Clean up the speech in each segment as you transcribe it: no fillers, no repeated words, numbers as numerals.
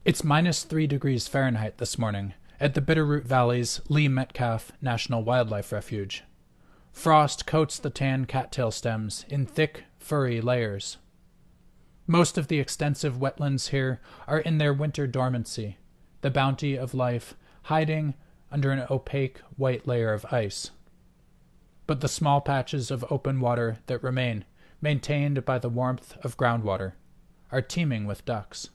It's -3 degrees Fahrenheit this morning at the Bitterroot Valley's Lee Metcalf NWR Refuge. Frost coats the tan cattail stems in thick, furry layers. Most of the extensive wetlands here are in their winter dormancy, the bounty of life hiding under an opaque white layer of ice. But the small patches of open water that remain, maintained by the warmth of groundwater, are teeming with ducks.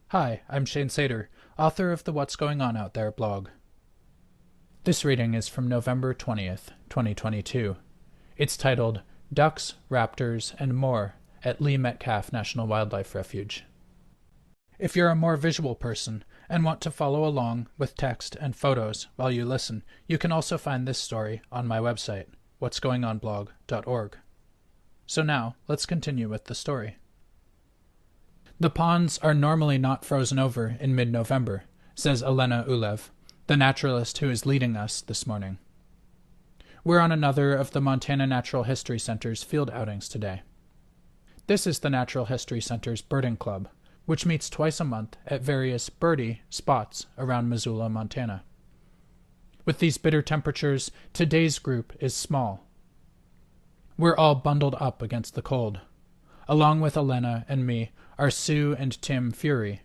Hi, I'm Shane Sater, author of the What's Going On Out There blog. This reading is from November 20th, 2022. It's titled Ducks, Raptors, and More at Lee Metcalf NWR Refuge. If you're a more visual person and want to follow along with text and photos while you listen, you can also find this story on my website, whatsgoingonblog.org. So now, let's continue with the story. The ponds are normally not frozen over in mid-November, says Elena Ulev, the naturalist who is leading us this morning. We're on another of the Montana Natural History Center's field outings today. This is the Natural History Center's birding club, which meets twice a month at various birdie spots around Missoula, Montana. With these bitter temperatures, today's group is small. We're all bundled up against the cold. Along with Elena and me are Sue and Tim Fury,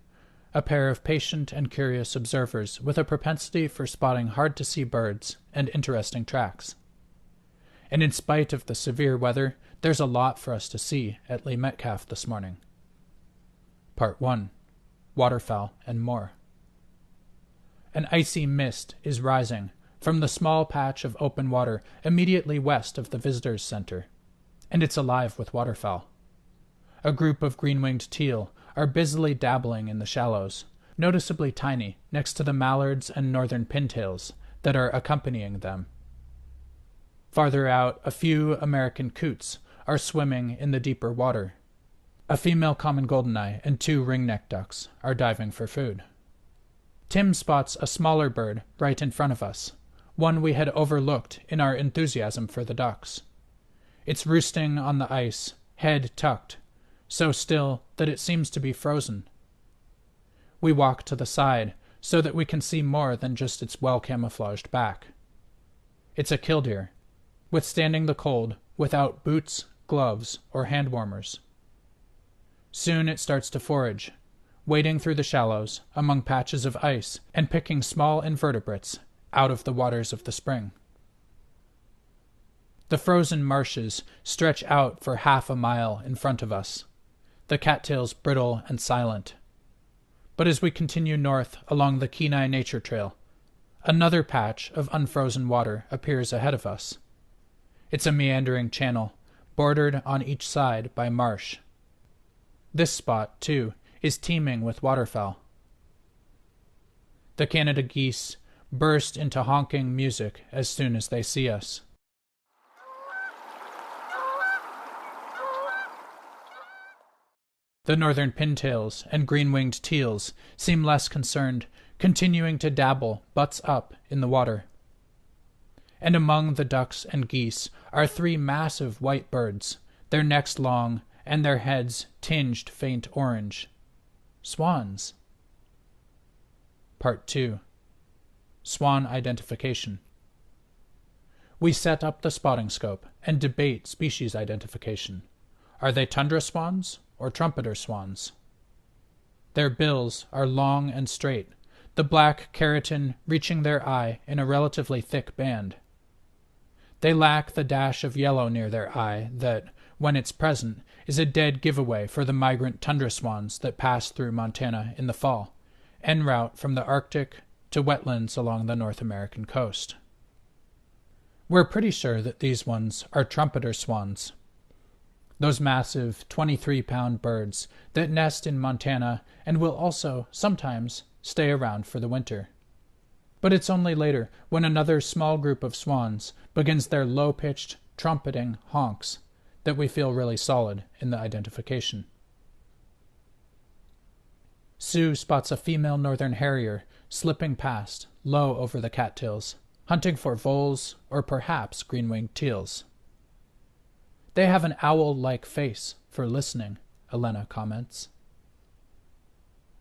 a pair of patient and curious observers with a propensity for spotting hard-to-see birds and interesting tracks. And in spite of the severe weather, there's a lot for us to see at Lee Metcalf this morning. Part 1. Waterfowl and More. An icy mist is rising from the small patch of open water immediately west of the visitors' center, and it's alive with waterfowl. A group of green-winged teal are busily dabbling in the shallows, noticeably tiny next to the mallards and northern pintails that are accompanying them. Farther out, a few American coots are swimming in the deeper water. A female common goldeneye and 2 ringneck ducks are diving for food. Tim spots a smaller bird right in front of us, one we had overlooked in our enthusiasm for the ducks. It's roosting on the ice, head tucked, so still that it seems to be frozen. We walk to the side so that we can see more than just its well-camouflaged back. It's a killdeer, withstanding the cold without boots, gloves, or hand warmers. Soon it starts to forage, wading through the shallows among patches of ice and picking small invertebrates out of the waters of the spring. The frozen marshes stretch out for half a mile in front of us, the cattails brittle and silent. But as we continue north along the Kenai Nature Trail, another patch of unfrozen water appears ahead of us. It's a meandering channel, bordered on each side by marsh. This spot, too, is teeming with waterfowl. The Canada geese burst into honking music as soon as they see us. The northern pintails and green-winged teals seem less concerned, continuing to dabble butts up in the water. And among the ducks and geese are 3 massive white birds, their necks long and their heads tinged faint orange. Swans. Part 2. Swan Identification. We set up the spotting scope and debate species identification. Are they tundra swans or trumpeter swans? Their bills are long and straight, the black keratin reaching their eye in a relatively thick band. They lack the dash of yellow near their eye that, when it's present, is a dead giveaway for the migrant tundra swans that pass through Montana in the fall, en route from the Arctic to wetlands along the North American coast. We're pretty sure that these ones are trumpeter swans, those massive 23-pound birds that nest in Montana and will also, sometimes, stay around for the winter. But it's only later, when another small group of swans begins their low-pitched, trumpeting honks, that we feel really solid in the identification. Sue spots a female northern harrier slipping past, low over the cattails, hunting for voles or perhaps green-winged teals. They have an owl-like face for listening, Elena comments.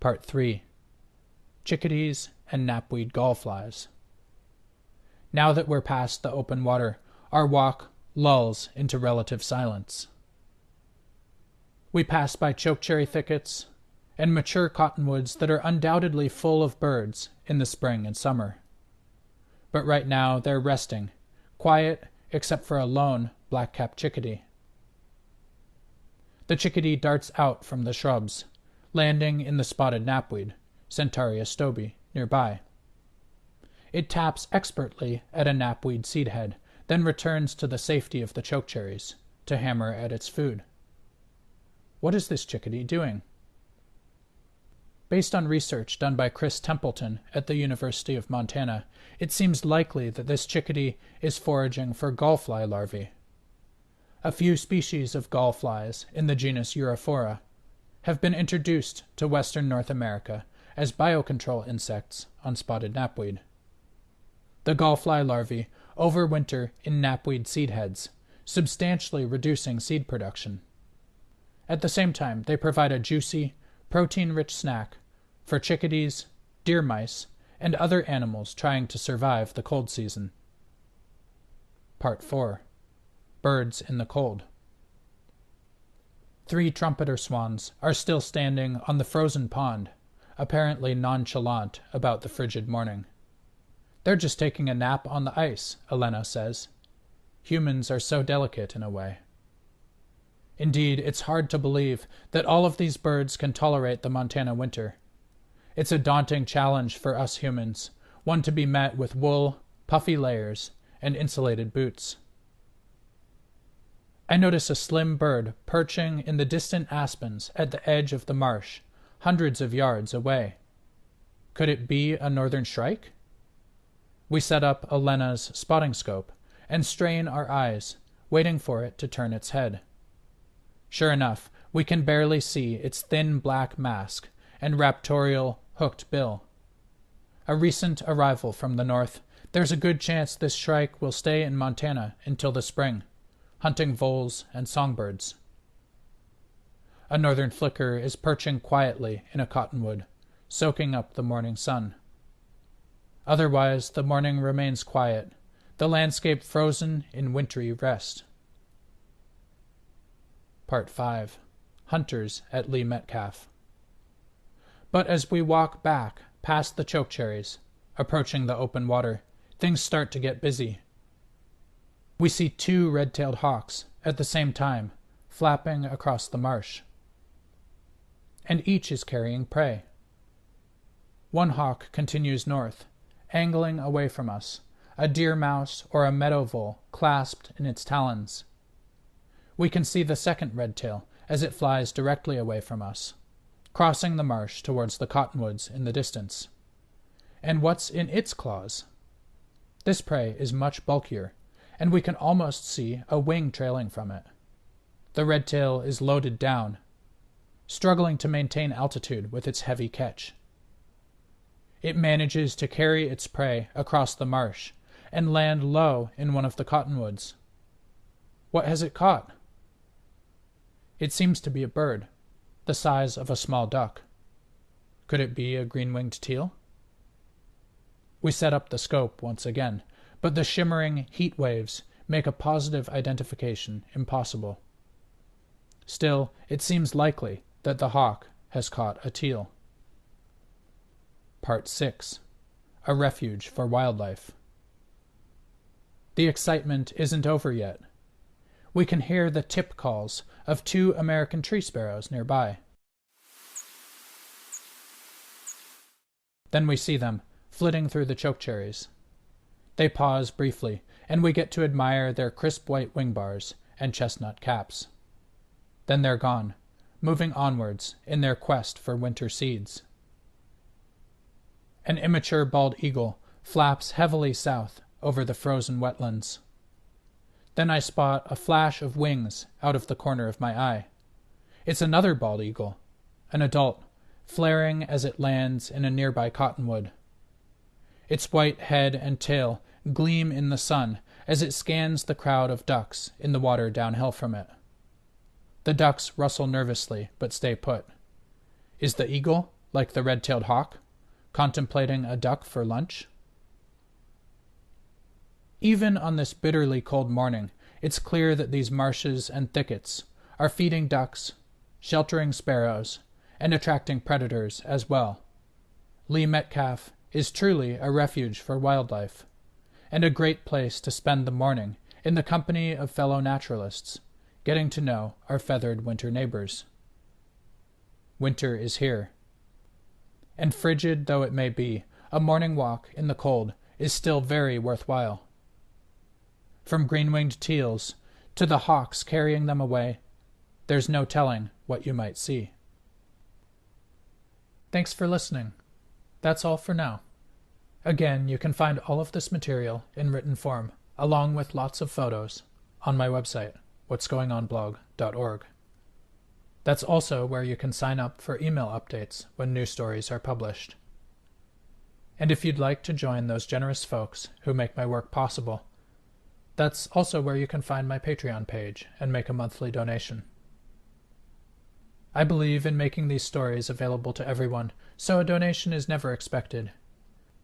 Part 3. Chickadees and knapweed gallflies. Now that we're past the open water, our walk lulls into relative silence. We pass by chokecherry thickets and mature cottonwoods that are undoubtedly full of birds in the spring and summer. But right now they're resting, quiet except for a lone black-capped chickadee. The chickadee darts out from the shrubs, landing in the spotted knapweed, Centaurea stobi, nearby. It taps expertly at a knapweed seed head, then returns to the safety of the chokecherries to hammer at its food. What is this chickadee doing? Based on research done by Chris Templeton at the University of Montana, it seems likely that this chickadee is foraging for gallfly larvae. A few species of gallflies in the genus Europhora have been introduced to western North America as biocontrol insects on spotted knapweed. The gallfly larvae overwinter in knapweed seed heads, substantially reducing seed production. At the same time, they provide a juicy, protein-rich snack for chickadees, deer mice, and other animals trying to survive the cold season. Part 4. Birds in the cold. 3 trumpeter swans are still standing on the frozen pond, apparently nonchalant about the frigid morning. They're just taking a nap on the ice, Elena says. Humans are so delicate in a way. Indeed, it's hard to believe that all of these birds can tolerate the Montana winter. It's a daunting challenge for us humans, one to be met with wool, puffy layers, and insulated boots. I notice a slim bird perching in the distant aspens at the edge of the marsh, hundreds of yards away. Could it be a northern shrike? We set up Elena's spotting scope and strain our eyes, waiting for it to turn its head. Sure enough, we can barely see its thin black mask and raptorial hooked bill. A recent arrival from the north, there's a good chance this shrike will stay in Montana until the spring, hunting voles and songbirds. A northern flicker is perching quietly in a cottonwood, soaking up the morning sun. Otherwise, the morning remains quiet, the landscape frozen in wintry rest. Part 5. Hunters at Lee Metcalf. But as we walk back past the chokecherries, approaching the open water, things start to get busy. We see 2 red-tailed hawks at the same time, flapping across the marsh. And each is carrying prey. One hawk continues north, angling away from us, a deer mouse or a meadow vole clasped in its talons. We can see the second red-tail as it flies directly away from us, crossing the marsh towards the cottonwoods in the distance. And what's in its claws? This prey is much bulkier, and we can almost see a wing trailing from it. The red-tail is loaded down, struggling to maintain altitude with its heavy catch. It manages to carry its prey across the marsh and land low in one of the cottonwoods. What has it caught? It seems to be a bird, the size of a small duck. Could it be a green-winged teal? We set up the scope once again, but the shimmering heat waves make a positive identification impossible. Still, it seems likely that the hawk has caught a teal. Part 6. A refuge for wildlife. The excitement isn't over yet. We can hear the tip calls of 2 American tree sparrows nearby. Then we see them, flitting through the chokecherries. They pause briefly, and we get to admire their crisp white wing bars and chestnut caps. Then they're gone, moving onwards in their quest for winter seeds. An immature bald eagle flaps heavily south over the frozen wetlands. Then I spot a flash of wings out of the corner of my eye. It's another bald eagle, an adult, flaring as it lands in a nearby cottonwood. Its white head and tail gleam in the sun as it scans the crowd of ducks in the water downhill from it. The ducks rustle nervously but stay put. Is the eagle like the red-tailed hawk, contemplating a duck for lunch? Even on this bitterly cold morning, it's clear that these marshes and thickets are feeding ducks, sheltering sparrows, and attracting predators as well. Lee Metcalf is truly a refuge for wildlife, and a great place to spend the morning in the company of fellow naturalists, getting to know our feathered winter neighbors. Winter is here, and frigid though it may be, a morning walk in the cold is still very worthwhile. From green-winged teals to the hawks carrying them away, there's no telling what you might see. Thanks for listening. That's all for now. Again, you can find all of this material in written form, along with lots of photos, on my website, whatsgoingonblog.org. That's also where you can sign up for email updates when new stories are published. And if you'd like to join those generous folks who make my work possible, that's also where you can find my Patreon page and make a monthly donation. I believe in making these stories available to everyone, so a donation is never expected.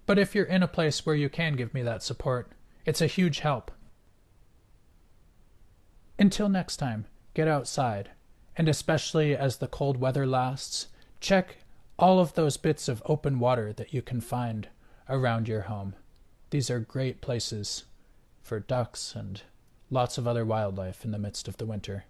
But if you're in a place where you can give me that support, it's a huge help. Until next time, get outside, and especially as the cold weather lasts, check all of those bits of open water that you can find around your home. These are great places for ducks and lots of other wildlife in the midst of the winter.